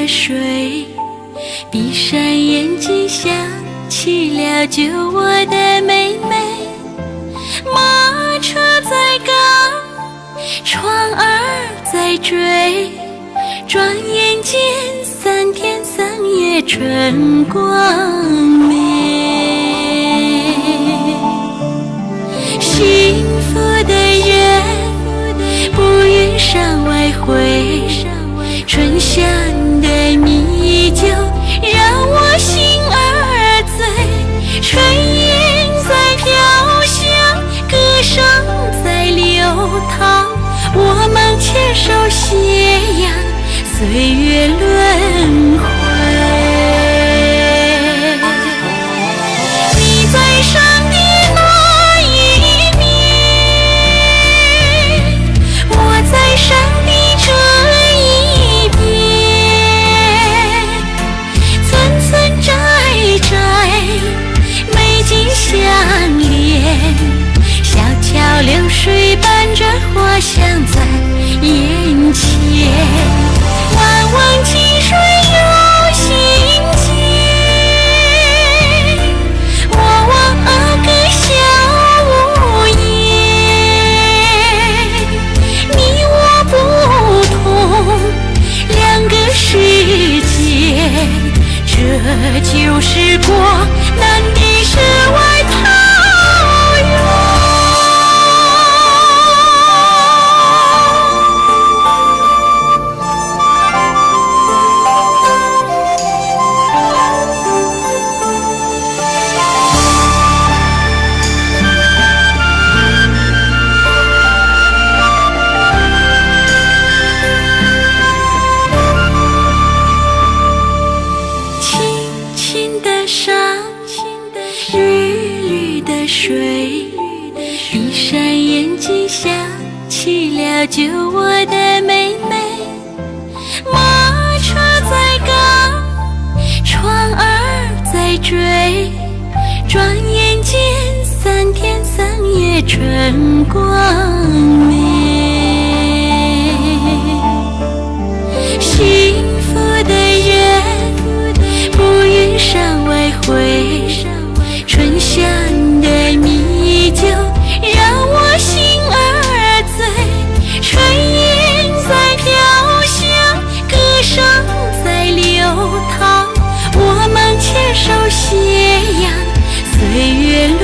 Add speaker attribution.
Speaker 1: 的水，闭上眼睛想起了救我的妹妹。马车在赶，船儿在追，转眼间3天3夜春光美。幸福的人不愿山外回，春香的米酒让我心儿醉，炊烟在飘香，歌声在流淌，我们牵手斜阳，岁月轮回。你在山的那一面，我在山的这一边，村村寨寨美景相连，小桥流水伴着花香在眼前，弯弯清水有心间，我望个小屋檐，你我不同2个世界，这就是国难的世外桃源。水，闭上眼睛想起了救我的妹妹。马车在赶，船儿在追，转眼间3天3夜春光美。幸福的人不愿山外回，春香的米酒让我心儿醉，炊烟在飘香，歌声在流淌，我们牵手斜阳，岁月轮